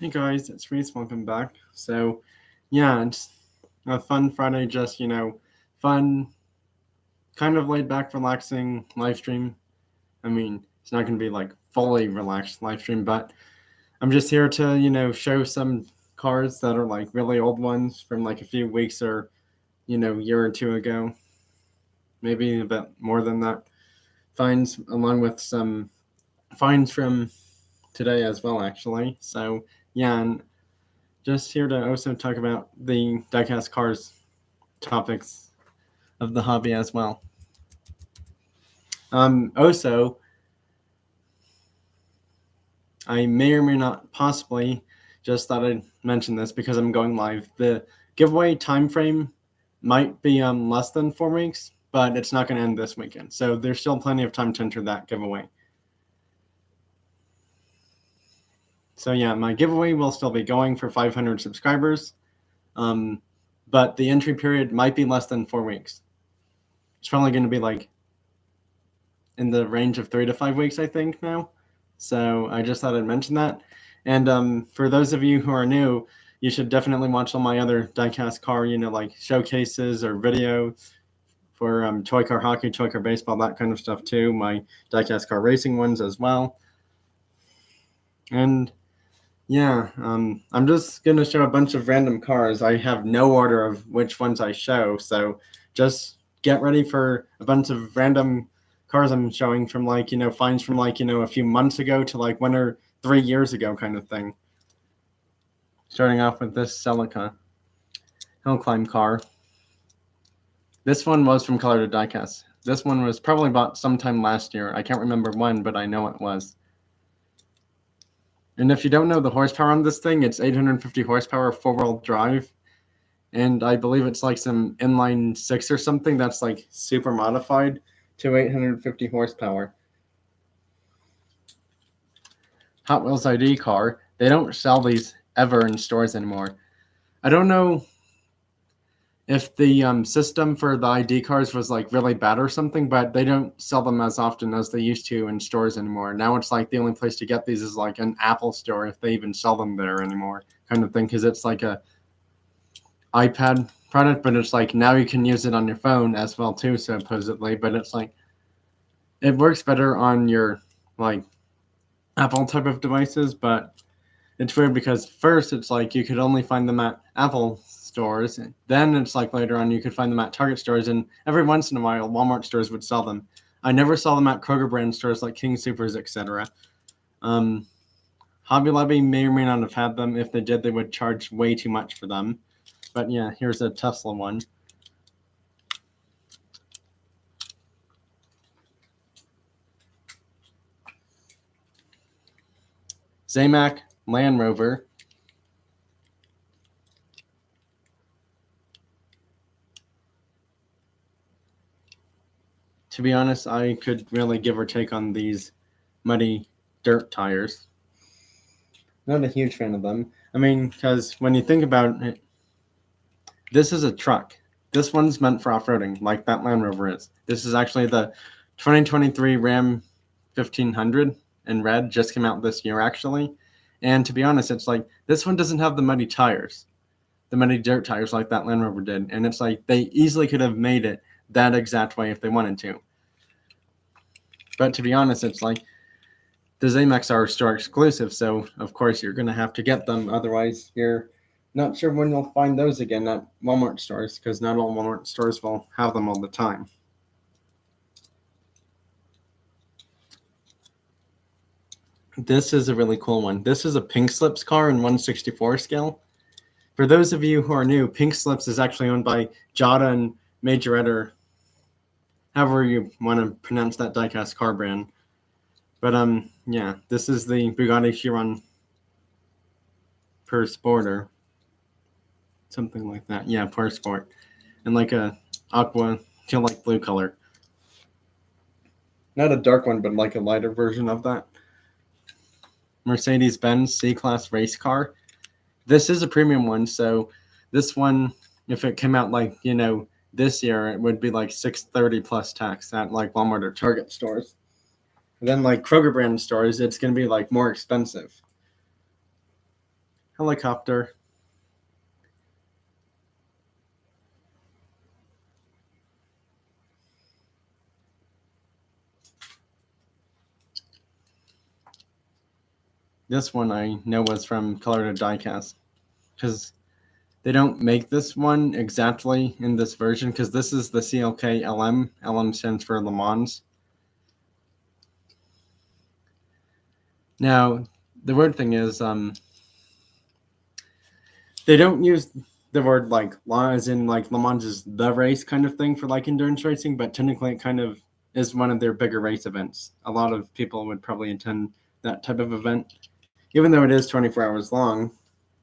Hey guys, it's Reese. Welcome back. Yeah, it's a fun Friday, just, fun, kind of laid back, relaxing live stream. I mean, it's not going to be like fully relaxed live stream, but I'm just here to, show some cars that are like really old ones from like a few weeks or, year or two ago. Maybe a bit more than that. Finds along with some finds from today as well, actually. Yeah, and just here to also talk about the diecast cars topics of the hobby as well. Also, I may or may not possibly just thought I'd mention this because I'm going live. The giveaway time frame might be less than 4 weeks, but it's not going to end this weekend. So there's still plenty of time to enter that giveaway. So yeah, my giveaway will still be going for 500 subscribers, but the entry period might be less than 4 weeks. It's probably going to be like in the range of 3 to 5 weeks, I think now. So I just thought I'd mention that. And for those of you who are new, you should definitely watch all my other diecast car, like showcases or videos for toy car hockey, toy car baseball, that kind of stuff too. My diecast car racing ones as well. And yeah, I'm just going to show a bunch of random cars. I have no order of which ones I show, so just get ready for a bunch of random cars I'm showing from finds from a few months ago to like 1 or 3 years ago kind of thing. Starting off with this Celica hill climb car. This one was from Color to Diecast. This one was probably bought sometime last year. I can't remember when, but I know it was. And if you don't know the horsepower on this thing, it's 850 horsepower, 4-wheel drive. And I believe it's like some inline 6 or something that's like super modified to 850 horsepower. Hot Wheels ID car. They don't sell these ever in stores anymore. I don't know if the system for the ID cars was like really bad or something, but they don't sell them as often as they used to in stores anymore. Now it's like the only place to get these is like an Apple store, if they even sell them there anymore, kind of thing, because it's like a iPad product, but it's like now you can use it on your phone as well too, supposedly. But it's like it works better on your like Apple type of devices, but it's weird because first it's like you could only find them at Apple stores. Then it's like later on you could find them at Target stores, and every once in a while Walmart stores would sell them. I never saw them at Kroger brand stores like King Soopers, etc. Hobby Lobby may or may not have had them. If they did, they would charge way too much for them. But yeah, here's a Tesla one. Zamac Land Rover. To be honest, I could really give or take on these muddy dirt tires. Not a huge fan of them. I mean, because when you think about it, this is a truck. This one's meant for off-roading, like that Land Rover is. This is actually the 2023 Ram 1500 in red, just came out this year, actually. And to be honest, it's like, this one doesn't have the muddy tires, the muddy dirt tires like that Land Rover did. And it's like, they easily could have made it that exact way if they wanted to. But to be honest, it's like the Zamacs are store exclusive, so of course you're going to have to get them. Otherwise, you're not sure when you'll find those again at Walmart stores, because not all Walmart stores will have them all the time. This is a really cool one. This is a Pink Slips car in 1/64 scale. For those of you who are new, Pink Slips is actually owned by Jada and Majorette, or however you want to pronounce that diecast car brand. But yeah, this is the Bugatti Chiron Per Sport, or something like that. Yeah, Per Sport, and like a aqua, feel like blue color. Not a dark one, but like a lighter version of that. Mercedes-Benz C-Class race car. This is a premium one, so this one, if it came out like, this year, it would be like $630 plus tax at like Walmart or Target stores. And then like Kroger brand stores, it's going to be like more expensive. helicopter. This one I know was from Color to Diecast, because they don't make this one exactly in this version, because this is the CLK LM. LM stands for Le Mans. Now, the weird thing is, they don't use the word like as in like Le Mans is the race kind of thing for like endurance racing, but technically it kind of is one of their bigger race events. A lot of people would probably attend that type of event. Even though it is 24 hours long,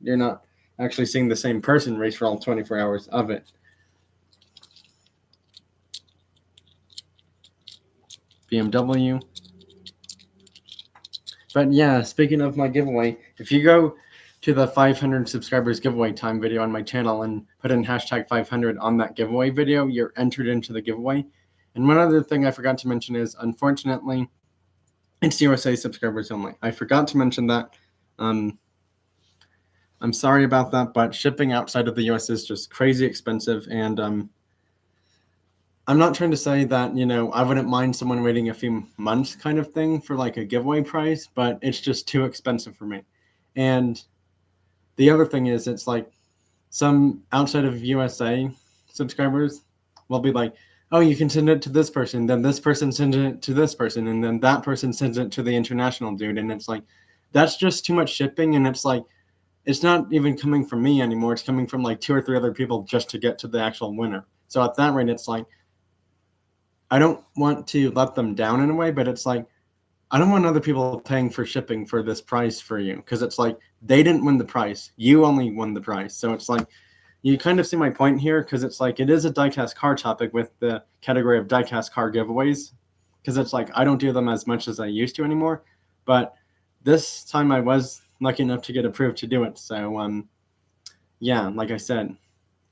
you're not actually seeing the same person race for all 24 hours of it. BMW. But yeah, speaking of my giveaway, if you go to the 500 subscribers giveaway time video on my channel and put in hashtag 500 on that giveaway video, you're entered into the giveaway. And one other thing I forgot to mention is, unfortunately, it's USA subscribers only. I forgot to mention that. I'm sorry about that, but shipping outside of the US is just crazy expensive. And I'm not trying to say that, I wouldn't mind someone waiting a few months kind of thing for like a giveaway price, but it's just too expensive for me. And the other thing is, it's like some outside of USA subscribers will be like, oh, you can send it to this person, then this person sends it to this person, and then that person sends it to the international dude. And it's like, that's just too much shipping. And it's like, it's not even coming from me anymore. It's coming from like 2 or 3 other people just to get to the actual winner. So at that rate, it's like, I don't want to let them down in a way, but it's like, I don't want other people paying for shipping for this price for you, because it's like they didn't win the price. You only won the price. So it's like, you kind of see my point here, because it's like, it is a diecast car topic with the category of diecast car giveaways, because it's like I don't do them as much as I used to anymore. But this time I was lucky enough to get approved to do it. So yeah, like I said,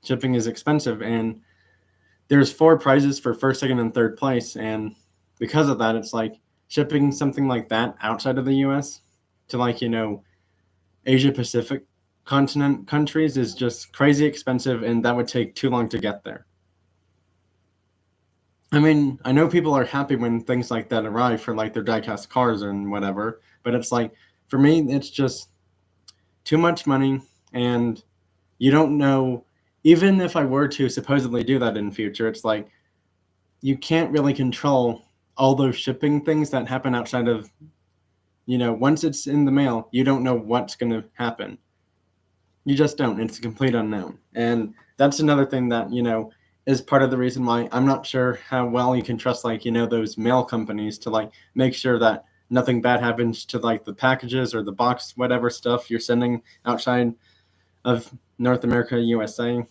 shipping is expensive, and there's 4 prizes for first, second, and third place. And because of that, it's like, shipping something like that outside of the US to like, Asia Pacific continent countries is just crazy expensive, and that would take too long to get there. I mean, I know people are happy when things like that arrive for like their diecast cars and whatever, but it's like, for me, it's just too much money, and you don't know, even if I were to supposedly do that in future, it's like, you can't really control all those shipping things that happen outside of, once it's in the mail, you don't know what's going to happen. You just don't. It's a complete unknown. And that's another thing that, is part of the reason why I'm not sure how well you can trust, like, those mail companies to like make sure that nothing bad happens to like the packages or the box, whatever stuff you're sending outside of North America, USA.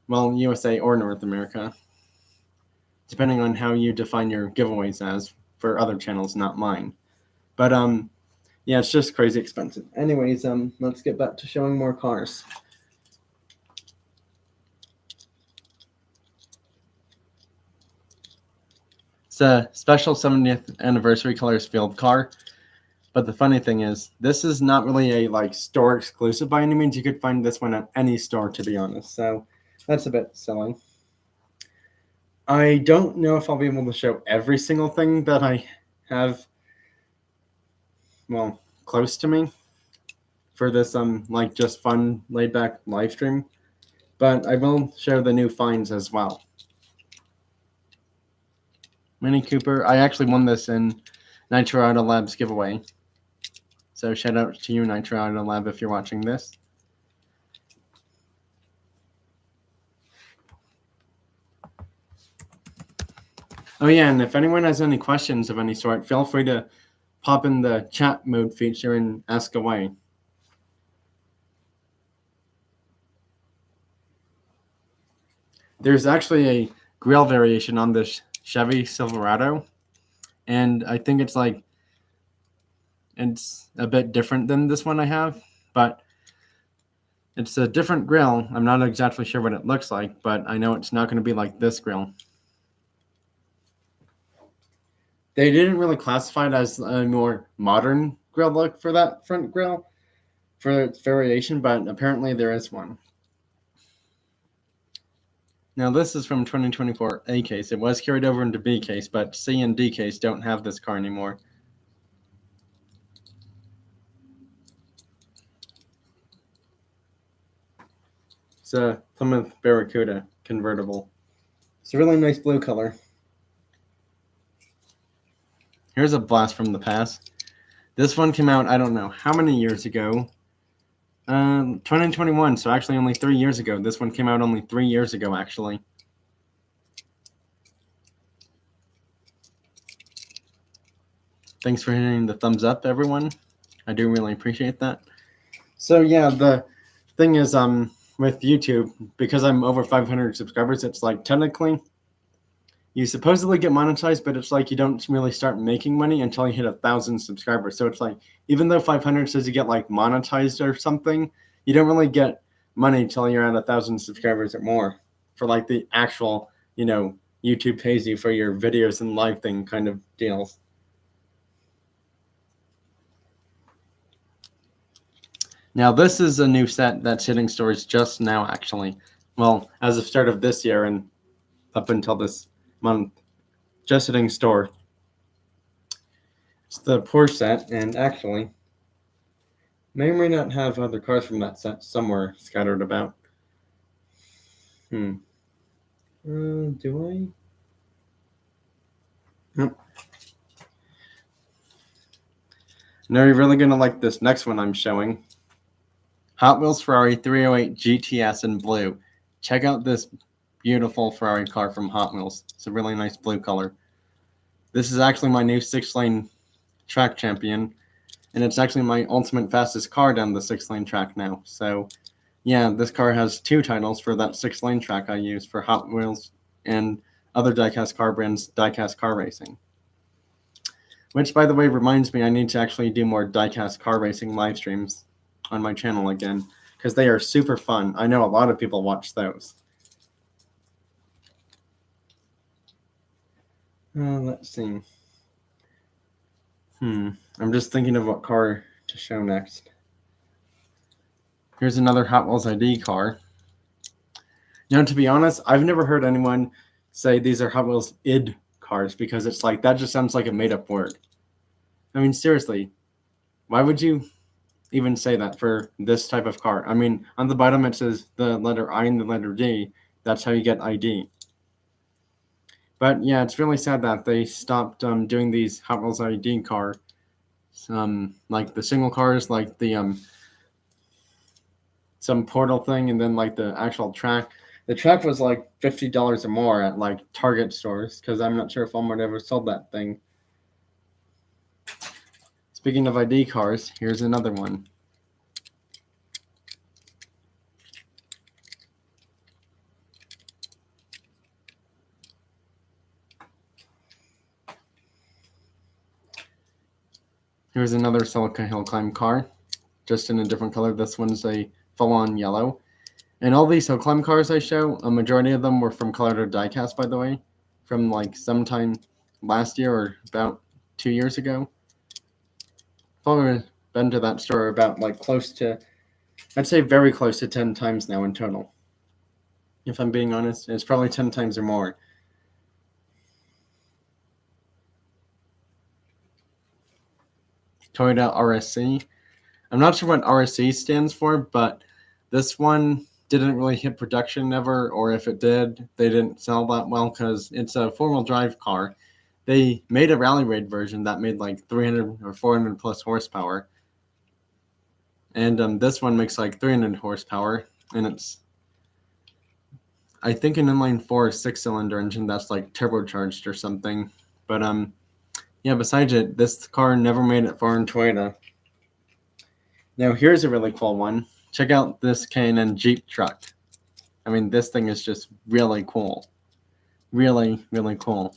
Well, USA or North America, depending on how you define your giveaways as for other channels, not mine. But yeah, it's just crazy expensive. Anyways, let's get back to showing more cars. It's a special 70th anniversary Colors Field car. But the funny thing is, this is not really a like store exclusive by any means. You could find this one at any store, to be honest. So that's a bit silly. I don't know if I'll be able to show every single thing that I have, well, close to me for this like just fun laid back live stream, but I will share the new finds as well. Mini Cooper, I actually won this in Nitro Auto Lab's giveaway, so shout out to you, Nitro Auto Lab, if you're watching this. Oh yeah, and if anyone has any questions of any sort, feel free to pop in the chat mode feature and ask away. There's actually a grill variation on this Chevy Silverado, and I think it's like, it's a bit different than this one I have, but it's a different grill. I'm not exactly sure what it looks like, but I know it's not going to be like this grill. They didn't really classify it as a more modern grill look for that front grill, for its variation, but apparently there is one. Now this is from 2024 A case. It was carried over into B case, but C and D case don't have this car anymore. It's a Plymouth Barracuda convertible. It's a really nice blue color. Here's a blast from the past. This one came out, I don't know how many years ago. 2021, so actually only 3 years ago. This one came out only 3 years ago, actually. Thanks for hitting the thumbs up, everyone. I do really appreciate that. So yeah, the thing is, with YouTube, because I'm over 500 subscribers, it's like technically you supposedly get monetized, but it's like you don't really start making money until you hit 1,000 subscribers. So it's like, even though 500 says you get like monetized or something, you don't really get money until you're at 1,000 subscribers or more for like the actual, YouTube pays you for your videos and live thing kind of deals. Now this is a new set that's hitting stores just now, actually. Well, as of start of this year and up until this month, just hitting store. It's the Porsche set, and actually may or may not have other cars from that set somewhere scattered about. Do I? Nope. Now you're really gonna like this next one I'm showing. Hot Wheels Ferrari 308 GTS in blue. Check out this beautiful Ferrari car from Hot Wheels. It's a really nice blue color. This is actually my new 6-lane track champion, and it's actually my ultimate fastest car down the 6-lane track now. So yeah, this car has 2 titles for that 6-lane track I use for Hot Wheels and other diecast car brands, diecast car racing. Which, by the way, reminds me I need to actually do more diecast car racing live streams on my channel again, because they are super fun. I know a lot of people watch those. Let's see. I'm just thinking of what car to show next. Here's another Hot Wheels ID car. To be honest, I've never heard anyone say these are Hot Wheels ID cars, because it's like, that just sounds like a made-up word. I mean, seriously, why would you even say that for this type of car? I mean, on the bottom it says the letter I and the letter D. That's how you get ID. But yeah, it's really sad that they stopped doing these Hot Wheels ID car, like the single cars, like the some portal thing, and then like the actual track. The track was like $50 or more at like Target stores, because I'm not sure if Walmart ever sold that thing. Speaking of ID cars, here's another one. Here's another Silica Hill Climb car, just in a different color. This one's a full-on yellow. And all these Hill Climb cars I show, a majority of them were from Colorado Diecast, by the way, from like sometime last year or about 2 years ago. Probably been to that store about like close to, I'd say very close to 10 times now in total. If I'm being honest, it's probably 10 times or more. Toyota RSC. I'm not sure what RSC stands for, but this one didn't really hit production ever, or if it did, they didn't sell that well, because it's a 4-wheel drive car. They made a rally raid version that made like 300 or 400 plus horsepower. And this one makes like 300 horsepower, and it's, I think, an inline 4 6-cylinder engine that's like turbocharged or something. But yeah, besides it, this car never made it far in Toyota. Now here's a really cool one. Check out this K&N Jeep truck. I mean, this thing is just really cool. Really, really cool.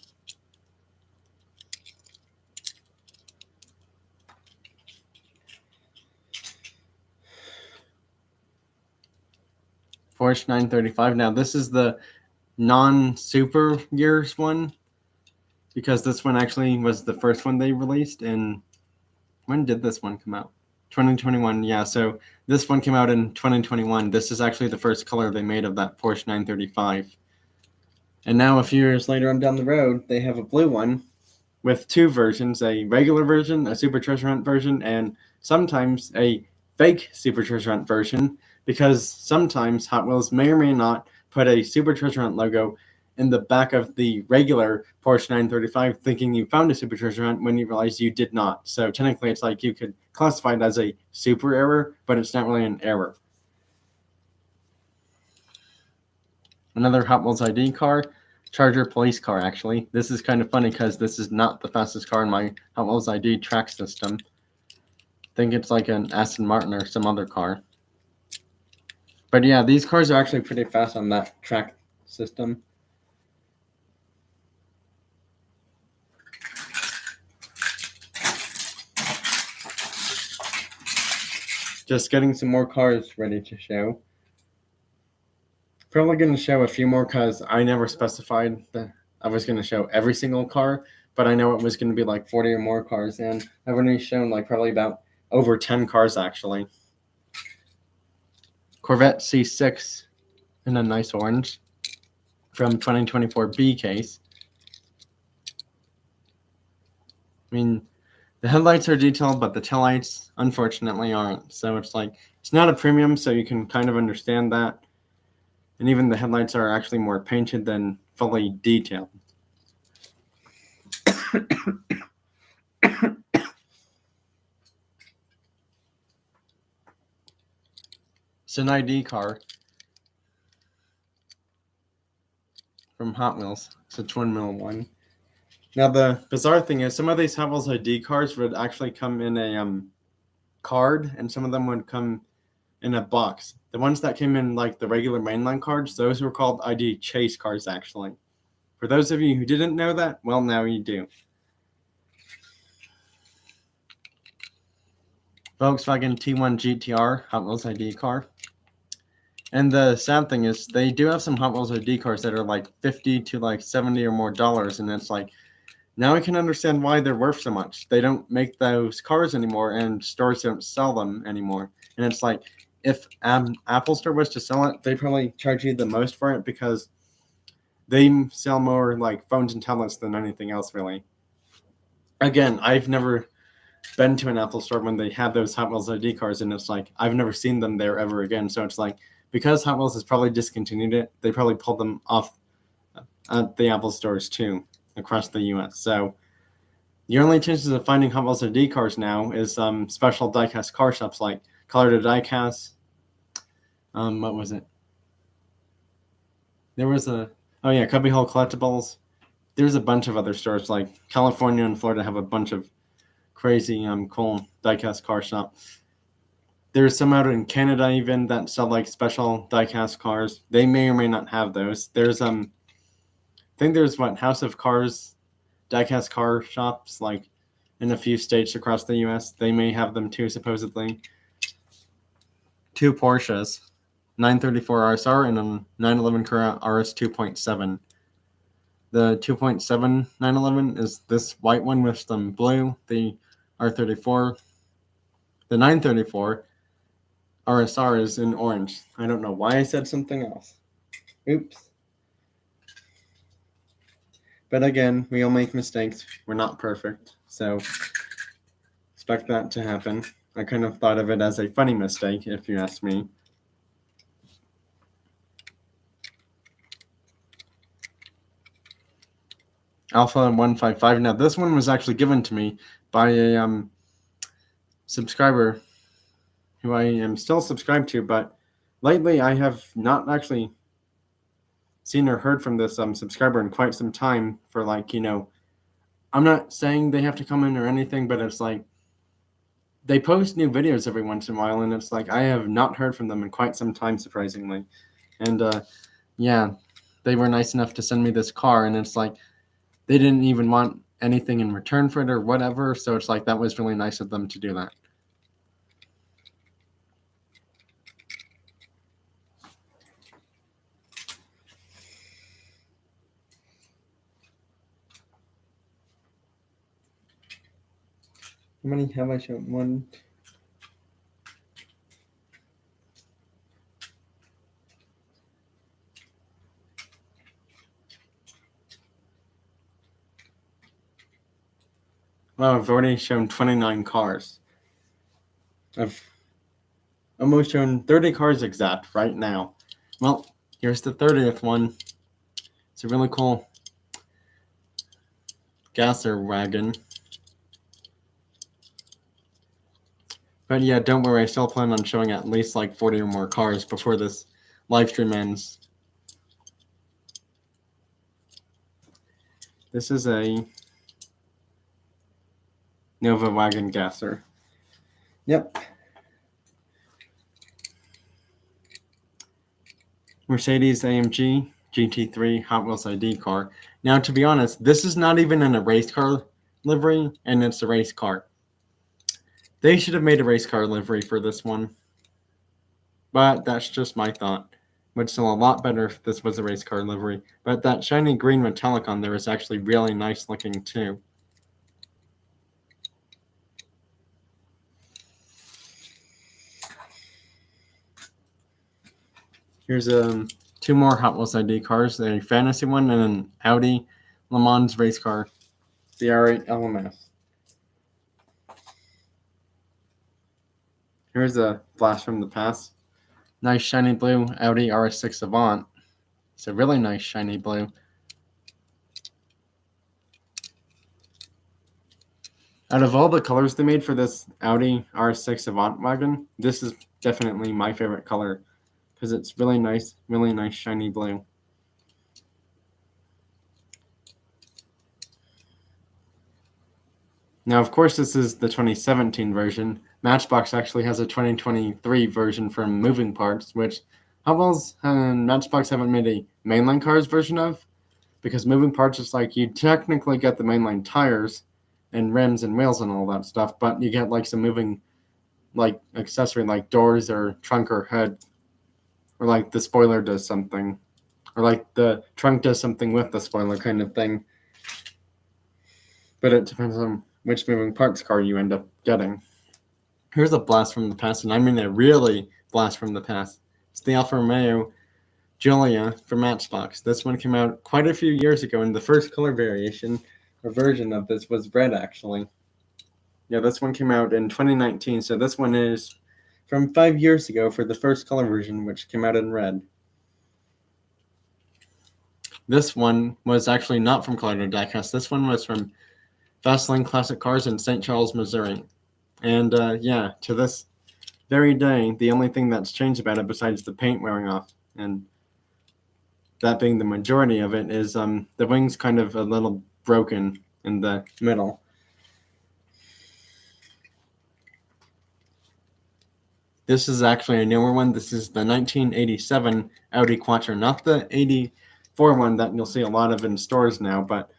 Porsche 935. Now this is the non-super years one, because this one actually was the first one they released. And when did this one come out? 2021, yeah. So this one came out in 2021. This is actually the first color they made of that Porsche 935. And now a few years later on down the road, they have a blue one with two versions, a regular version, a Super Treasure Hunt version, and sometimes a fake Super Treasure Hunt version, because sometimes Hot Wheels may or may not put a Super Treasure Hunt logo in the back of the regular Porsche 935 thinking you found a Super Treasure Hunt when you realize you did not. So technically it's like you could classify it as a super error, but it's not really an error. Another Hot Wheels ID car, Charger police car, actually. This is kind of funny because this is not the fastest car in my Hot Wheels ID track system. I think it's like an Aston Martin or some other car. But yeah, these cars are actually pretty fast on that track system. Just getting some more cars ready to show. Probably going to show a few more because I never specified that I was going to show every single car, but I know it was going to be like 40 or more cars, and I've only shown like probably about over 10 cars actually. Corvette C6 in a nice orange from 2024 B case. I mean, the headlights are detailed, but the taillights unfortunately aren't. So it's like, it's not a premium, so you can kind of understand that. And even the headlights are actually more painted than fully detailed. It's an ID car from Hot Wheels. It's a twin mill one. Now the bizarre thing is some of these Hot Wheels ID cars would actually come in a card, and some of them would come in a box. The ones that came in like the regular mainline cards, those were called ID chase cars actually. For those of you who didn't know that, well, now you do. Volkswagen T1 GTR Hot Wheels ID car. And the sad thing is they do have some Hot Wheels ID cars that are like 50 to like 70 or more dollars, and it's like, now I can understand why they're worth so much. They don't make those cars anymore, and stores don't sell them anymore. And it's like, if Apple Store was to sell it, they probably charge you the most for it because they sell more like phones and tablets than anything else, really. Again, I've never been to an Apple Store when they have those Hot Wheels ID cars, and it's like, I've never seen them there ever again. So it's like, because Hot Wheels has probably discontinued it, they probably pulled them off at the Apple stores too across the US. So your only chances of finding Hot Wheels ID cars now is special diecast car shops like Color to Diecast. What was it? There was Cubbyhole Collectibles. There's a bunch of other stores like California and Florida have a bunch of crazy cool diecast car shops. There's some out in Canada even that sell like special diecast cars. They may or may not have those. There's I think there's House of Cars diecast car shops like in a few states across the US. They may have them too, supposedly. Two Porsches, 934 RSR and a 911 Carrera RS 2.7. The 2.7 911 is this white one with some blue. The R34, the 934 RSR is in orange. I don't know why I said something else. Oops. But again, we all make mistakes. We're not perfect, so expect that to happen. I kind of thought of it as a funny mistake, if you ask me. Alpha 155. Now, this one was actually given to me by a subscriber who I am still subscribed to, but lately I have not actually seen or heard from this subscriber in quite some time for like, I'm not saying they have to come in or anything, but it's like they post new videos every once in a while, and it's like I have not heard from them in quite some time, surprisingly. And yeah, they were nice enough to send me this car, and it's like they didn't even want anything in return for it or whatever, so it's like that was really nice of them to do that. How many have I shown? 1, Well, I've already shown 29 cars. I've almost shown 30 cars exact right now. Well, here's the 30th one. It's a really cool gasser wagon. But yeah, don't worry, I still plan on showing at least like 40 or more cars before this live stream ends. This is a Nova wagon gasser. Yep. Mercedes AMG GT3 Hot Wheels ID car. Now, to be honest, this is not even in a race car livery, and it's a race car. They should have made a race car livery for this one. But that's just my thought. Would still a lot better if this was a race car livery. But that shiny green metallic on there is actually really nice looking too. Here's two more Hot Wheels ID cars, a fantasy one and an Audi Le Mans race car, the R8 LMS. Here's a blast from the past. Nice shiny blue Audi RS6 Avant. It's a really nice shiny blue. Out of all the colors they made for this Audi RS6 Avant wagon, this is definitely my favorite color because it's really nice shiny blue. Now, of course, this is the 2017 version. Matchbox actually has a 2023 version from Moving Parts, which Hot Wheels and Matchbox haven't made a mainline cars version of, because Moving Parts is like you technically get the mainline tires and rims and wheels and all that stuff, but you get like some moving like accessory like doors or trunk or hood, or like the spoiler does something, or like the trunk does something with the spoiler kind of thing. But it depends on which moving parts car you end up getting. Here's a blast from the past, and I mean a really blast from the past. It's the Alfa Romeo Giulia from Matchbox. This one came out quite a few years ago, and the first color variation or version of this was red, actually. Yeah, this one came out in 2019, so this one is from 5 years ago for the first color version, which came out in red. This one was actually not from Collider Diecast. This one was from Fastlane Classic Cars in St. Charles, Missouri. And yeah, to this very day, the only thing that's changed about it besides the paint wearing off, and that being the majority of it, is the wing's kind of a little broken in the middle. This is actually a newer one. This is the 1987 Audi Quattro, not the 84 one that you'll see a lot of in stores now, but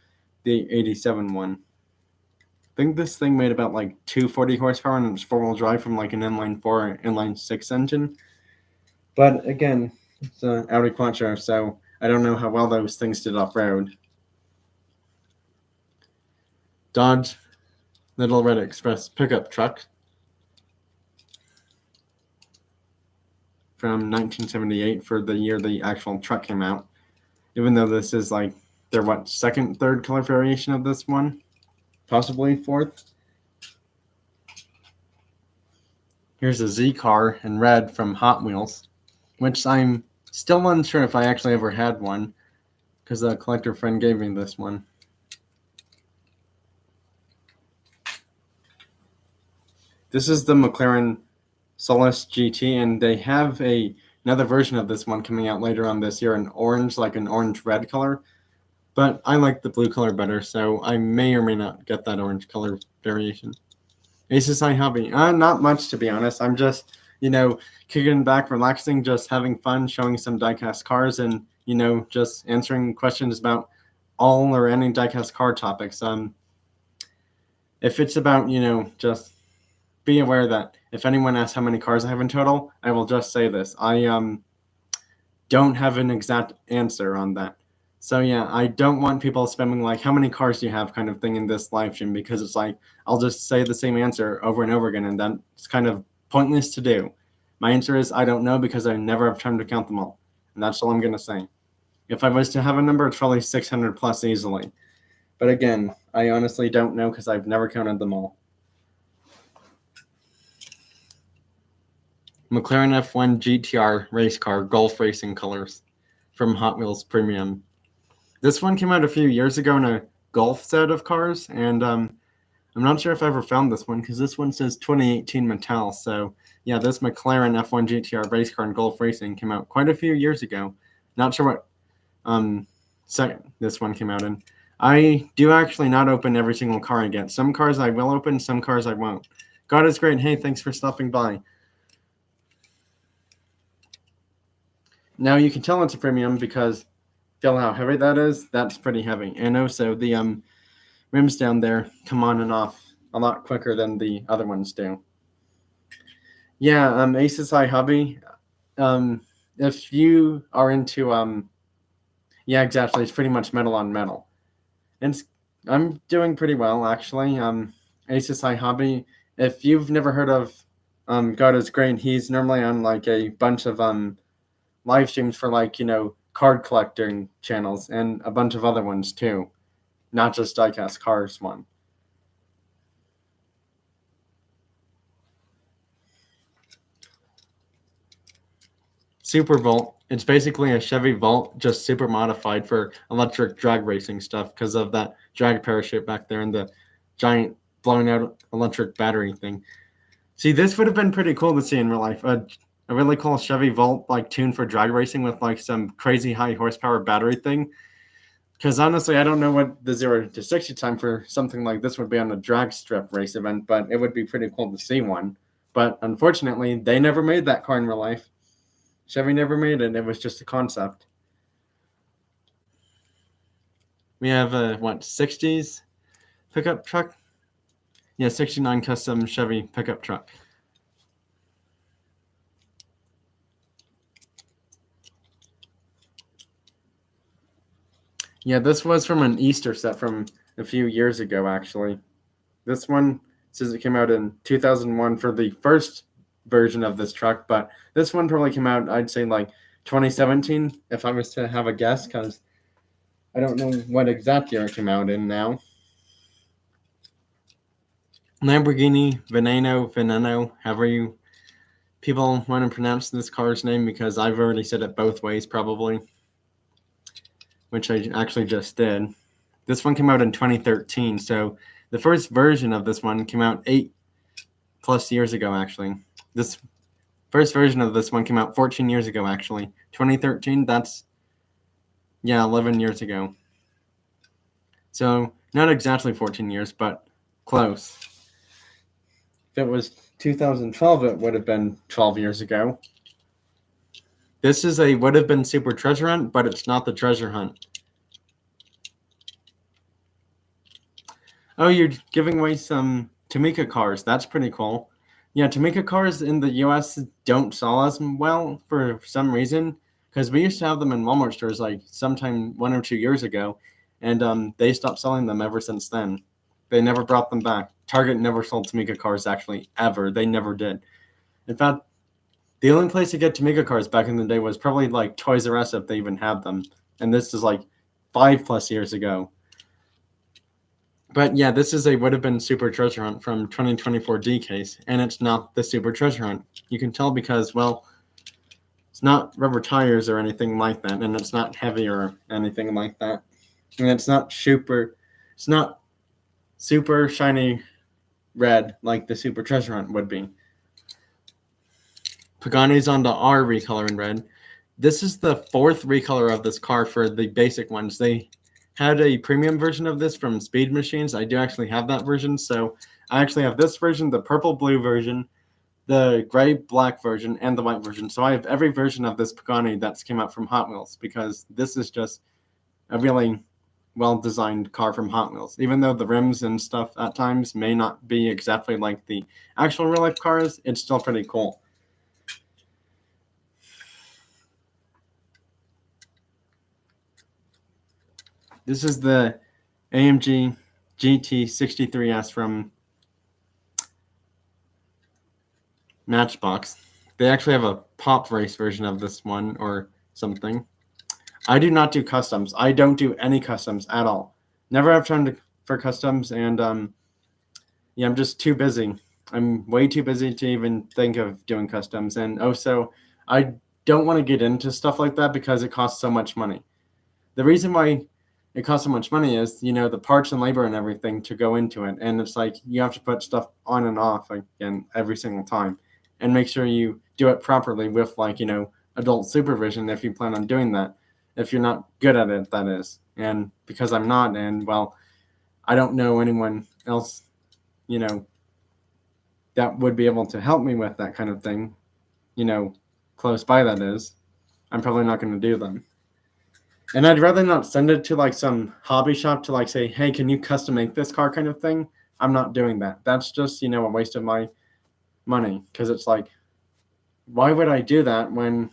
the 87 one. I think this thing made about like 240 horsepower and it's four-wheel drive from like an inline 4 or inline 6 engine. But again, it's an Audi Quattro, so I don't know how well those things did off-road. Dodge Little Red Express pickup truck from 1978 for the year the actual truck came out. Even though this is like their second, third color variation of this one. Possibly fourth. Here's a Z car in red from Hot Wheels, which I'm still unsure if I actually ever had one, because a collector friend gave me this one. This is the McLaren Solus GT, and they have another version of this one coming out later on this year in orange, like an orange-red color. But I like the blue color better, so I may or may not get that orange color variation. Aces I Hobby. Not much, to be honest. I'm just, kicking back, relaxing, just having fun, showing some diecast cars, and, just answering questions about all or any diecast car topics. If it's about, just be aware that if anyone asks how many cars I have in total, I will just say this. I don't have an exact answer on that. So yeah, I don't want people spamming like, how many cars do you have kind of thing in this live stream, because it's like, I'll just say the same answer over and over again, and that's kind of pointless to do. My answer is, I don't know, because I never have time to count them all. And that's all I'm going to say. If I was to have a number, it's probably 600 plus easily. But again, I honestly don't know because I've never counted them all. McLaren F1 GTR race car Golf racing colors from Hot Wheels Premium. This one came out a few years ago in a Golf set of cars, and I'm not sure if I ever found this one because this one says 2018 Mattel. So yeah, this McLaren F1 GTR race car and Golf racing came out quite a few years ago. Not sure what second this one came out in. I do actually not open every single car I get. Some cars I will open, some cars I won't. God is great. Hey, thanks for stopping by. Now you can tell it's a premium because feel how heavy that is. That's pretty heavy. And also the rims down there come on and off a lot quicker than the other ones do. Yeah, Aces High Hobby. If you are into yeah, exactly. It's pretty much metal on metal. And I'm doing pretty well actually. Aces High Hobby. If you've never heard of God is Great, he's normally on like a bunch of live streams for like, card collecting channels and a bunch of other ones too. Not just diecast cars one. Super Volt. It's basically a Chevy Volt, just super modified for electric drag racing stuff because of that drag parachute back there and the giant blowing out electric battery thing. See, this would have been pretty cool to see in real life. A really cool Chevy Volt like tuned for drag racing with like some crazy high horsepower battery thing. Because honestly, I don't know what the 0 to 60 time for something like this would be on a drag strip race event, but it would be pretty cool to see one. But unfortunately, they never made that car in real life. Chevy never made it. It was just a concept. We have a 60s pickup truck? Yeah, 69 custom Chevy pickup truck. Yeah, this was from an Easter set from a few years ago, actually. This one says it came out in 2001 for the first version of this truck, but this one probably came out, I'd say, like 2017, if I was to have a guess, because I don't know what exact year it came out in now. Lamborghini Veneno, however you people want to pronounce this car's name, because I've already said it both ways, probably, which I actually just did. This one came out in 2013, so the first version of this one came out 8+ years ago, actually. This first version of this one came out 14 years ago, actually. 2013, that's, yeah, 11 years ago. So, not exactly 14 years, but close. If it was 2012, it would have been 12 years ago. This is a would have been Super Treasure Hunt, but it's not the Treasure Hunt. Oh, you're giving away some Tamika cars. That's pretty cool. Yeah, Tamika cars in the US don't sell as well for some reason, because we used to have them in Walmart stores like sometime 1 or 2 years ago, and they stopped selling them ever since then. They never brought them back. Target never sold Tamika cars, actually, ever. They never did. In fact, the only place to get Tamika cars back in the day was probably like Toys R Us, if they even had them. And this is like 5+ years ago. But yeah, this is a would have been Super Treasure Hunt from 2024 diecast, and it's not the Super Treasure Hunt. You can tell because, well, it's not rubber tires or anything like that, and it's not heavy or anything like that. And it's not super shiny red like the Super Treasure Hunt would be. Pagani's on the R recolor in red. This is the 4th recolor of this car for the basic ones. They had a premium version of this from Speed Machines. I do actually have that version. So I actually have this version, the purple-blue version, the gray-black version, and the white version. So I have every version of this Pagani that's came out from Hot Wheels, because this is just a really well-designed car from Hot Wheels. Even though the rims and stuff at times may not be exactly like the actual real-life cars, it's still pretty cool. This is the AMG GT63S from Matchbox. They actually have a pop race version of this one or something. I do not do customs. I don't do any customs at all. never have time for customs, and yeah, I'm just too busy. I'm way too busy to even think of doing customs, and also I don't want to get into stuff like that because it costs so much money. The reason why it costs so much money is, the parts and labor and everything to go into it, and it's like you have to put stuff on and off again every single time, and make sure you do it properly with adult supervision if you plan on doing that. If you're not good at it, that is, and because I'm not, and well, I don't know anyone else, you know, that would be able to help me with that kind of thing, close by, that is, I'm probably not going to do them. And I'd rather not send it to like some hobby shop to like say, hey, can you custom make this car kind of thing? I'm not doing that. That's just, a waste of my money, because it's like, why would I do that when,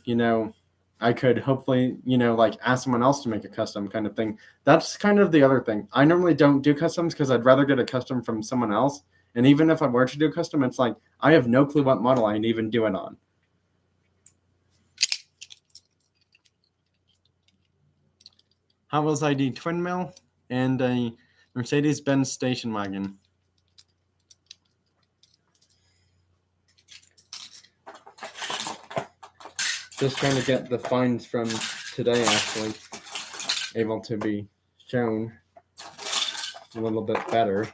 I could hopefully, like ask someone else to make a custom kind of thing. That's kind of the other thing. I normally don't do customs because I'd rather get a custom from someone else. And even if I were to do a custom, it's like I have no clue what model I'd even do it on. Hot Wheels ID twin mill and a Mercedes-Benz station wagon. Just trying to get the finds from today actually able to be shown a little bit better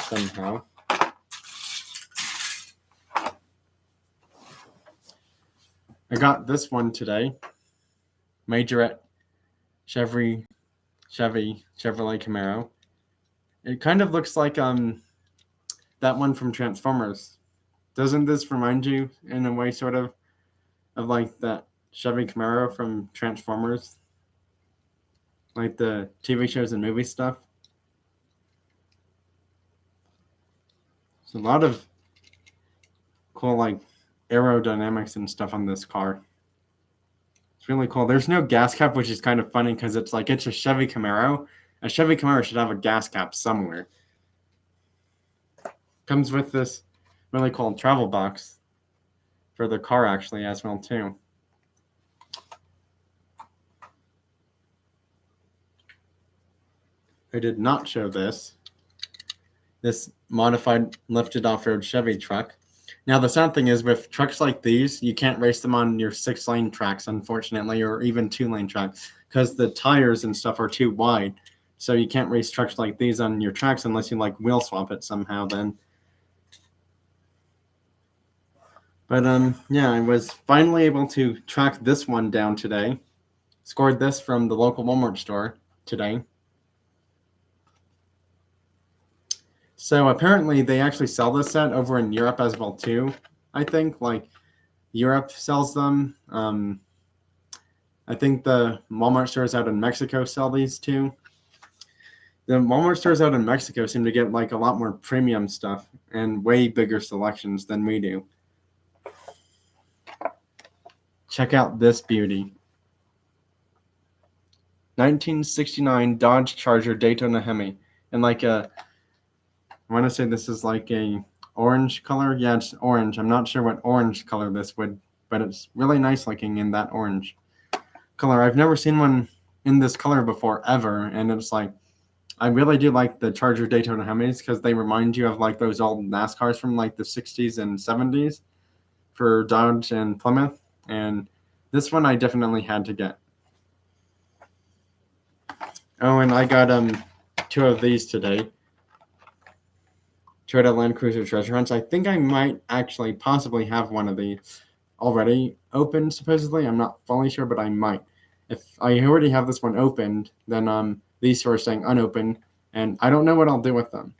somehow. I got this one today, Majorette Chevrolet Camaro. It kind of looks like that one from Transformers. Doesn't this remind you in a way sort of like that Chevy Camaro from Transformers? Like the TV shows and movie stuff? There's a lot of cool like aerodynamics and stuff on this car. It's really cool. There's no gas cap, which is kind of funny because it's like it's a Chevy Camaro. A Chevy Camaro should have a gas cap somewhere. Comes with this really cool travel box for the car actually as well too. I did not show this modified lifted off-road Chevy truck. Now, the sad thing is with trucks like these, you can't race them on your 6-lane tracks, unfortunately, or even 2-lane tracks, because the tires and stuff are too wide. So you can't race trucks like these on your tracks unless you like wheel swap it somehow then. But yeah, I was finally able to track this one down today. Scored this from the local Walmart store today. So apparently they actually sell this set over in Europe as well too. I think like Europe sells them. I think the Walmart stores out in Mexico sell these too. The Walmart stores out in Mexico seem to get like a lot more premium stuff and way bigger selections than we do. Check out this beauty. 1969 Dodge Charger Daytona Hemi. And like I want to say this is like a orange color. Yeah, it's orange. I'm not sure what orange color this would, but it's really nice looking in that orange color. I've never seen one in this color before ever, and it's like I really do like the Charger Daytona Hemis because they remind you of like those old NASCARs from like the 60s and 70s for Dodge and Plymouth, and this one I definitely had to get. Oh, and I got 2 of these today. Toyota Land Cruiser Treasure Hunts. I think I might actually possibly have one of these already opened, supposedly. I'm not fully sure, but I might. If I already have this one opened, then these 2 are staying unopened, and I don't know what I'll do with them.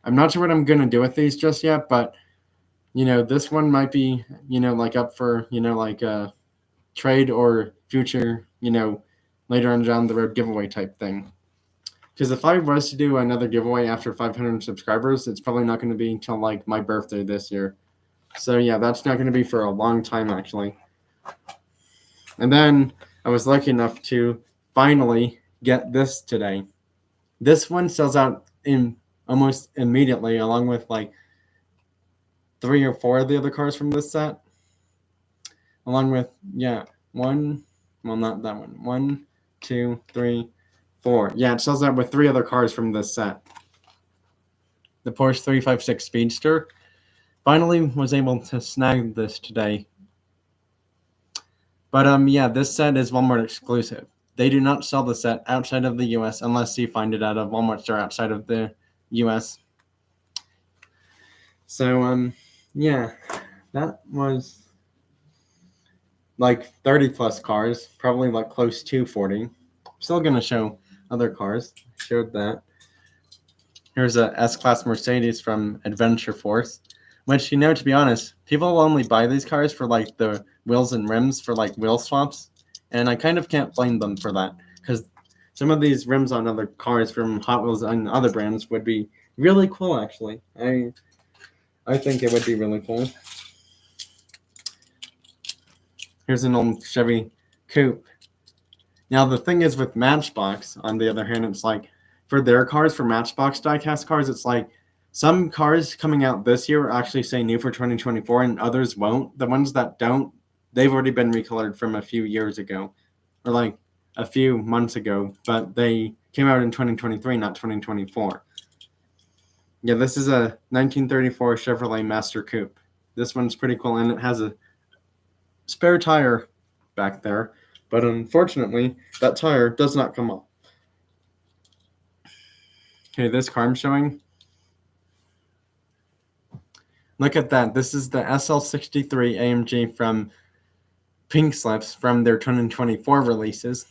I'm not sure what I'm going to do with these just yet, but, this one might be, like up for, like a trade or future, later on down the road giveaway type thing. Because if I was to do another giveaway after 500 subscribers, it's probably not going to be until like my birthday this year. So yeah, that's not going to be for a long time actually. And then I was lucky enough to finally get this today. This one sells out in almost immediately, along with like 3 or 4 of the other cars from this set. Along with not that one. 1, 2, 3, 4. Yeah, it sells out with 3 other cars from this set. The Porsche 356 Speedster. Finally was able to snag this today. But yeah, this set is Walmart exclusive. They do not sell the set outside of the US unless you find it at a Walmart store outside of the US. So yeah, that was like 30 plus cars, probably like close to 40. Still gonna show other cars. Showed that. Here's a S-Class Mercedes from Adventure Force, which, you know, to be honest, people will only buy these cars for like the wheels and rims for like wheel swaps, and I kind of can't blame them for that, because some of these rims on other cars from Hot Wheels and other brands would be really cool, actually. I think it would be really cool. Here's an old Chevy Coupe. Now, the thing is with Matchbox, on the other hand, it's like, for their cars, for Matchbox diecast cars, it's like some cars coming out this year actually say new for 2024 and others won't. The ones that don't, they've already been recolored from a few years ago, or like a few months ago, but they came out in 2023, not 2024. Yeah, this is a 1934 Chevrolet Master Coupe. This one's pretty cool, and it has a spare tire back there, but unfortunately, that tire does not come off. Okay, this car I'm showing. Look at that. This is the SL63 AMG from Pink Slips from their 2024 releases.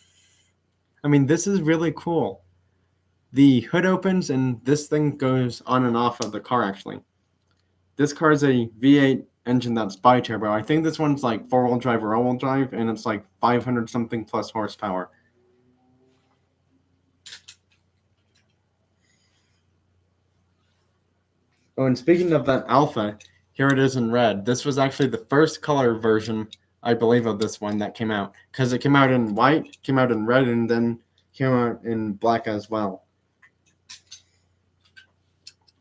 I mean, this is really cool. The hood opens and this thing goes on and off of the car, actually. This car is a V8 engine that's bi-turbo. I think this one's like 4-wheel drive or all-wheel drive, and it's like 500 something plus horsepower. Oh, and speaking of that Alpha, here it is in red. This was actually the first color version, I believe, of this one that came out, because it came out in white, came out in red, and then came out in black as well.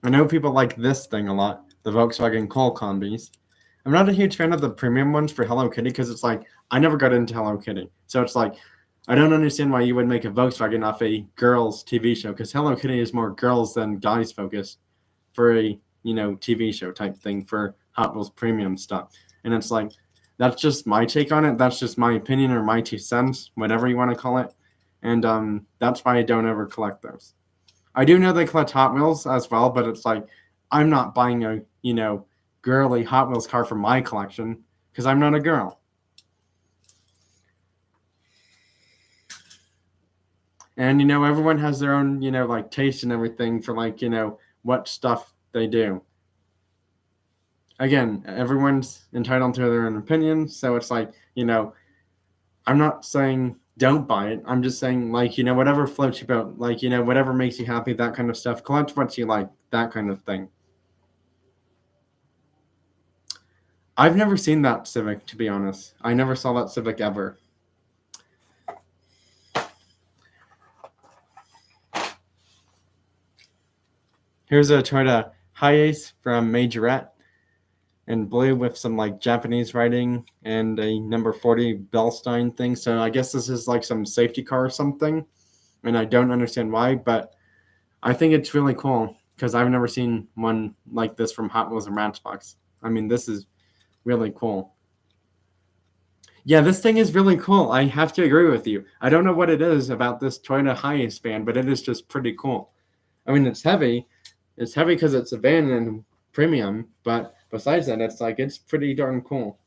I know people like this thing a lot, the Volkswagen Coal Combis. I'm not a huge fan of the premium ones for Hello Kitty, because it's like, I never got into Hello Kitty. So it's like, I don't understand why you would make a Volkswagen off a girls' TV show, because Hello Kitty is more girls than guys focused for a, you know, TV show type thing for Hot Wheels premium stuff. And it's like, that's just my take on it. That's just my opinion or my 2 cents, whatever you want to call it. And that's why I don't ever collect those. I do know they collect Hot Wheels as well, but it's like, I'm not buying a, you know, girly Hot Wheels car for my collection because I'm not a girl. And, you know, everyone has their own, you know, like taste and everything for like, you know, what stuff they do. Again, everyone's entitled to their own opinion. So it's like, you know, I'm not saying don't buy it. I'm just saying, like, you know, whatever floats your boat, like, you know, whatever makes you happy, that kind of stuff. Collect what you like, that kind of thing. I've never seen that Civic, to be honest. I never saw that Civic ever. Here's a Toyota Hiace from Majorette in blue with some like Japanese writing and a number 40 Bellstein thing. So I guess this is like some safety car or something. And I don't understand why, but I think it's really cool because I've never seen one like this from Hot Wheels or Matchbox. I mean, this is really cool. Yeah, this thing is really cool. I have to agree with you. I don't know what it is about this Toyota Hiace van, but it is just pretty cool. I mean, it's heavy. It's heavy because it's a van and premium, but besides that, it's like, it's pretty darn cool.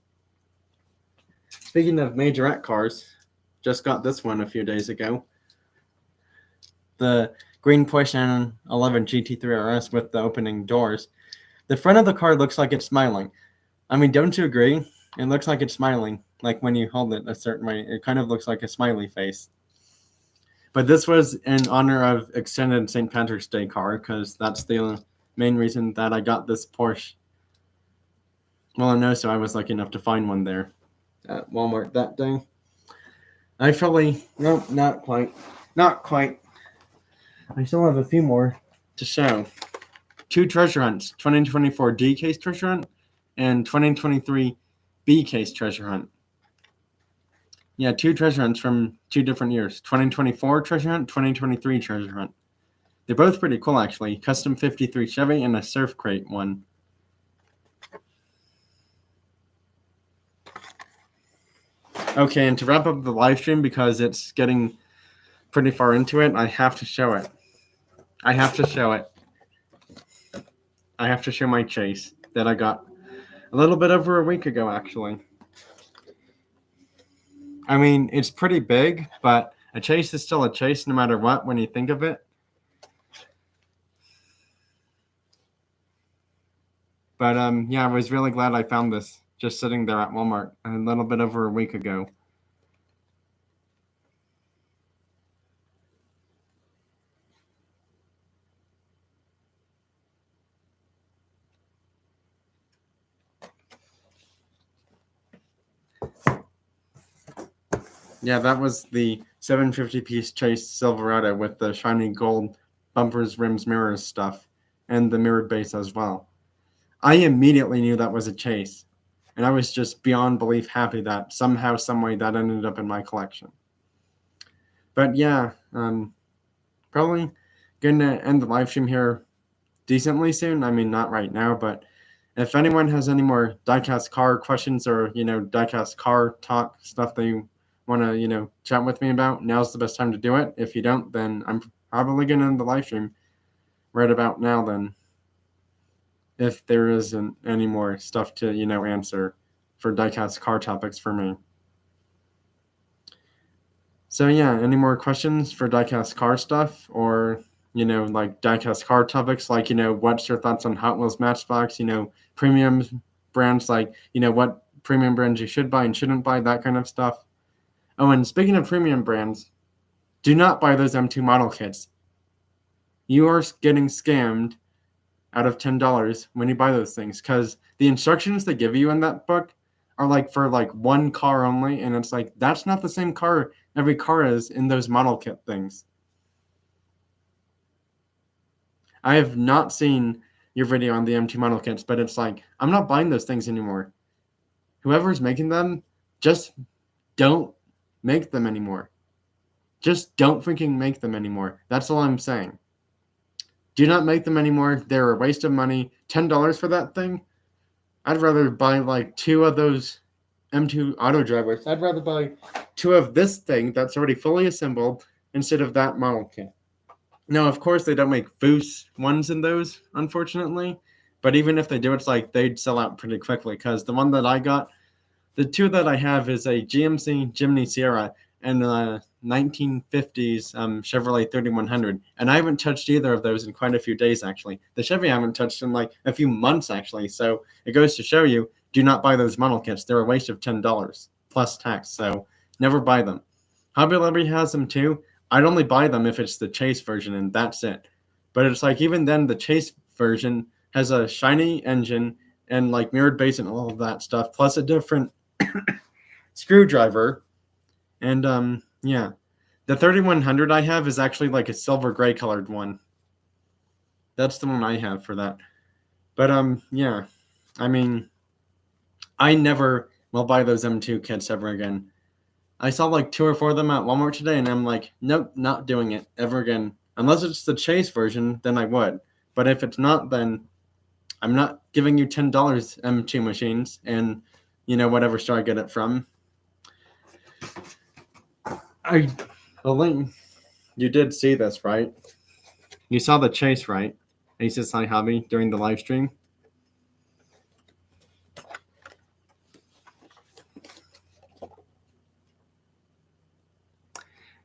Speaking of majorette cars, just got this one a few days ago. The green Porsche 911 GT3 RS with the opening doors. The front of the car looks like it's smiling. I mean, don't you agree? It looks like it's smiling. Like when you hold it a certain way, it kind of looks like a smiley face. But this was in honor of extended St. Patrick's Day car, because that's the main reason that I got this Porsche. Well, no, so I was lucky enough to find one there at Walmart that day. Nope, not quite. Not quite. I still have a few more to show. 2 treasure hunts, 2024 diecast treasure hunt and 2023 B case treasure hunt. Yeah, 2 treasure hunts from 2 different years. 2024 treasure hunt, 2023 treasure hunt. They're both pretty cool, actually. Custom 53 Chevy and a Surf Crate one. Okay, and to wrap up the live stream, because it's getting pretty far into it, I have to show it. I have to show it. I have to show my chase that I got a little bit over a week ago, actually. I mean, it's pretty big, but a chase is still a chase no matter what when you think of it. But yeah, I was really glad I found this just sitting there at Walmart a little bit over a week ago. Yeah, that was the 750-piece Chase Silverado with the shiny gold bumpers, rims, mirrors stuff, and the mirrored base as well. I immediately knew that was a Chase, and I was just beyond belief happy that somehow, someway, that ended up in my collection. But yeah, probably going to end the live stream here decently soon. I mean, not right now, but if anyone has any more diecast car questions or, diecast car talk stuff they want to, chat with me about, now's the best time to do it. If you don't, then I'm probably going to end the live stream right about now then, if there isn't any more stuff to, answer for diecast car topics for me. So yeah, any more questions for diecast car stuff, or like diecast car topics, like what's your thoughts on Hot Wheels Matchbox, premium brands, like what premium brands you should buy and shouldn't buy, that kind of stuff. Oh, and speaking of premium brands, do not buy those M2 model kits. You are getting scammed out of $10 when you buy those things, because the instructions they give you in that book are like for like one car only, and it's like that's not the same car every car is in those model kit things. I have not seen your video on the M2 model kits, but it's like I'm not buying those things anymore. Whoever's making them, just don't make them anymore. Just don't freaking make them anymore. That's all I'm saying. Do not make them anymore. They're a waste of money. $10 for that thing? I'd rather buy like 2 of those M2 auto drivers. I'd rather buy 2 of this thing that's already fully assembled instead of that model kit. Now, of course, they don't make Foos ones in those, unfortunately. But even if they do, it's like they'd sell out pretty quickly, because the one that I got, the 2 that I have is a GMC Jimny Sierra and a 1950s Chevrolet 3100. And I haven't touched either of those in quite a few days, actually. The Chevy I haven't touched in like a few months, actually. So it goes to show you, do not buy those model kits. They're a waste of $10 plus tax. So never buy them. Hobby Lobby has them too. I'd only buy them if it's the Chase version, and that's it. But it's like even then, the Chase version has a shiny engine and like mirrored base and all of that stuff, plus a different screwdriver. And yeah, the 3100 I have is actually like a silver gray colored one. That's the one I have for that. But yeah, I mean, I never will buy those M2 kits ever again. I saw like 2 or 4 of them at Walmart today, and I'm like, nope, not doing it ever again. Unless it's the Chase version, then I would. But if it's not, then I'm not giving you $10 M2 machines and, whatever store I get it from. Elaine, you did see this, right? You saw the Chase, right? Ace's High Hobby during the live stream.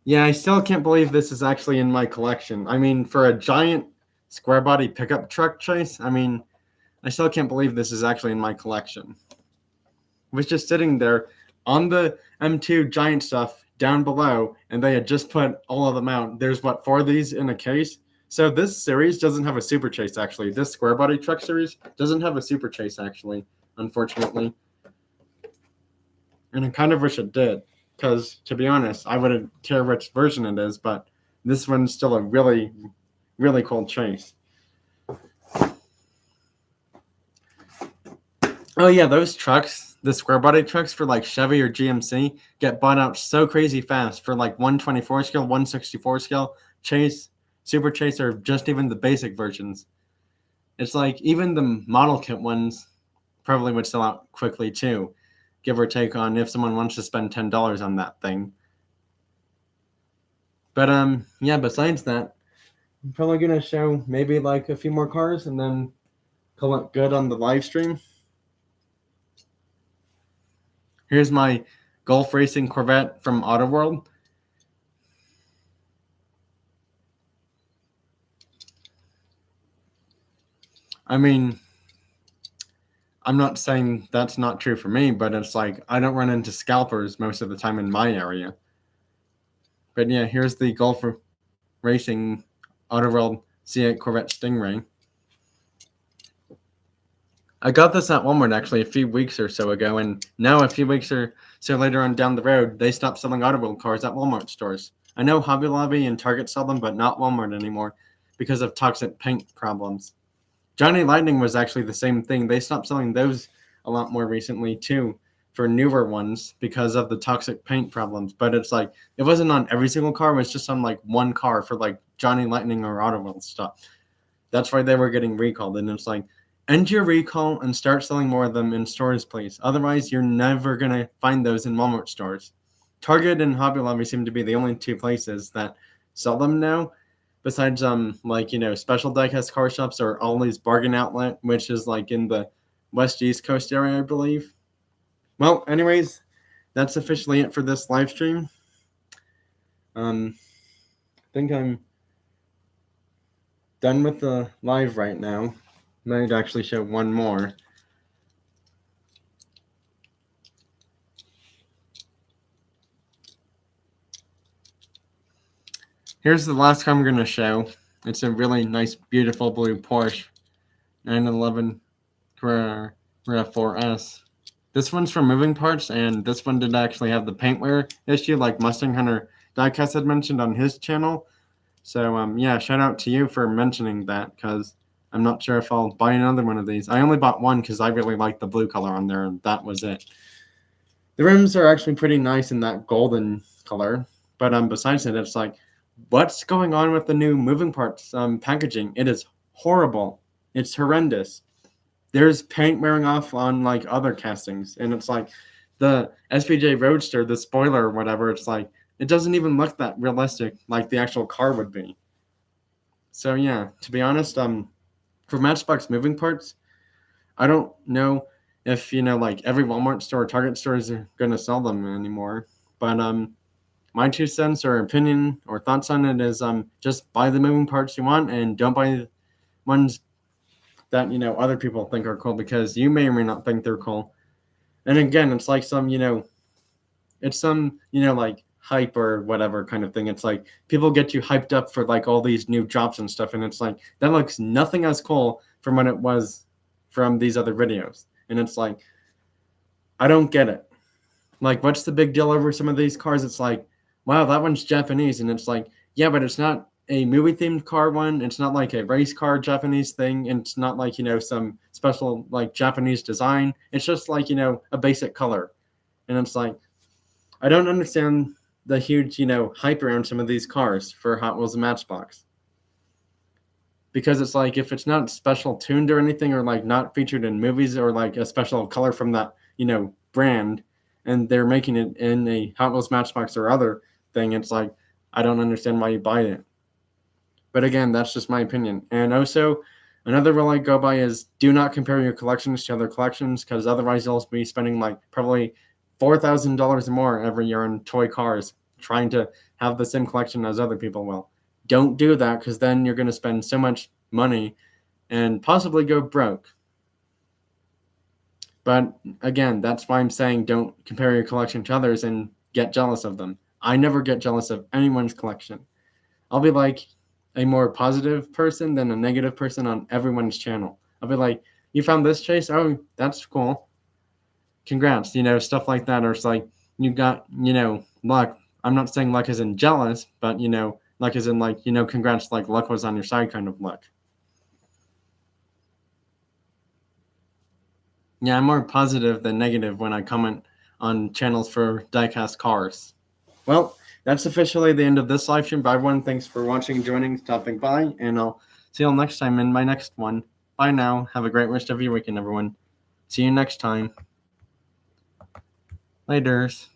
Yeah, I still can't believe this is actually in my collection. I mean, for a giant square body pickup truck Chase, I mean, I still can't believe this is actually in my collection. It was just sitting there on the M2 giant stuff down below, and they had just put all of them out. There's, 4 of these in a case? So this series doesn't have a Super Chase, actually. This square body truck series doesn't have a Super Chase, actually, unfortunately. And I kind of wish it did, because, to be honest, I wouldn't care which version it is, but this one's still a really, really cool Chase. Oh yeah, those trucks, the square body trucks for like Chevy or GMC, get bought out so crazy fast for like 124 scale, 164 scale, Chase, Super Chase, or just even the basic versions. It's like even the model kit ones probably would sell out quickly too, give or take on if someone wants to spend $10 on that thing. But yeah, besides that, I'm probably gonna show maybe like a few more cars and then call it good on the live stream. Here's my Gulf Racing Corvette from Auto World. I mean, I'm not saying that's not true for me, but it's like I don't run into scalpers most of the time in my area. But yeah, here's the Gulf Racing Auto World C8 Corvette Stingray. I got this at Walmart actually a few weeks or so ago, and now a few weeks or so later on down the road, they stopped selling Auto World cars at Walmart stores. I know Hobby Lobby and Target sell them, but not Walmart anymore because of toxic paint problems. Johnny Lightning was actually the same thing. They stopped selling those a lot more recently too for newer ones because of the toxic paint problems. But it's like it wasn't on every single car, it was just on like one car for like Johnny Lightning or Auto World stuff. That's why they were getting recalled. And it's like end your recall and start selling more of them in stores, please. Otherwise, you're never gonna find those in Walmart stores. Target and Hobby Lobby seem to be the only two places that sell them now. Besides, like special diecast car shops or Ollie's Bargain Outlet, which is like in the West East Coast area, I believe. Well, anyways, that's officially it for this live stream. I think I'm done with the live right now. Might actually show one more. Here's the last car I'm going to show. It's a really nice, beautiful blue Porsche 911 Carrera 4S. This one's from Moving Parts, and this one did actually have the paint wear issue like Mustang Hunter Diecast had mentioned on his channel. So, yeah, shout out to you for mentioning that, because I'm not sure if I'll buy another one of these. I only bought one because I really liked the blue color on there, and that was it. The rims are actually pretty nice in that golden color, but besides it, it's like, what's going on with the new Moving Parts packaging? It is horrible. It's horrendous. There's paint wearing off on like other castings, and it's like the SPJ Roadster, the spoiler or whatever. It's like it doesn't even look that realistic like the actual car would be. So yeah, to be honest, for Matchbox Moving Parts, I don't know if like every Walmart store or Target store is going to sell them anymore. But my 2 cents or opinion or thoughts on it is just buy the moving parts you want and don't buy ones that other people think are cool, because you may or may not think they're cool. And again, it's like it's some like hype or whatever kind of thing. It's like people get you hyped up for like all these new drops and stuff, and it's like that looks nothing as cool from when it was from these other videos. And it's like, I don't get it. Like, what's the big deal over some of these cars? It's like, wow, that one's Japanese, and it's like, yeah, but it's not a movie themed car one. It's not like a race car Japanese thing. And it's not like some special like Japanese design. It's just like a basic color. And it's like, I don't understand the huge hype around some of these cars for Hot Wheels and Matchbox, because it's like if it's not special tuned or anything, or like not featured in movies, or like a special color from that brand, and they're making it in a Hot Wheels Matchbox or other thing, it's like I don't understand why you buy it. But again, that's just my opinion. And also, another rule I go by is do not compare your collections to other collections, because otherwise you'll be spending like probably $4,000 more every year on toy cars trying to have the same collection as other people will. Don't do that, because then you're going to spend so much money and possibly go broke. But again, that's why I'm saying don't compare your collection to others and get jealous of them. I never get jealous of anyone's collection. I'll be like a more positive person than a negative person on everyone's channel. I'll be like, you found this, Chase? Oh, that's cool. Congrats, stuff like that. Or it's like, you got, luck. I'm not saying luck as in jealous, but, luck as in like, congrats, like luck was on your side kind of luck. Yeah, I'm more positive than negative when I comment on channels for diecast cars. Well, that's officially the end of this live stream. Bye, everyone. Thanks for watching, joining, stopping by, and I'll see you all next time in my next one. Bye now. Have a great rest of your weekend, everyone. See you next time. Laters.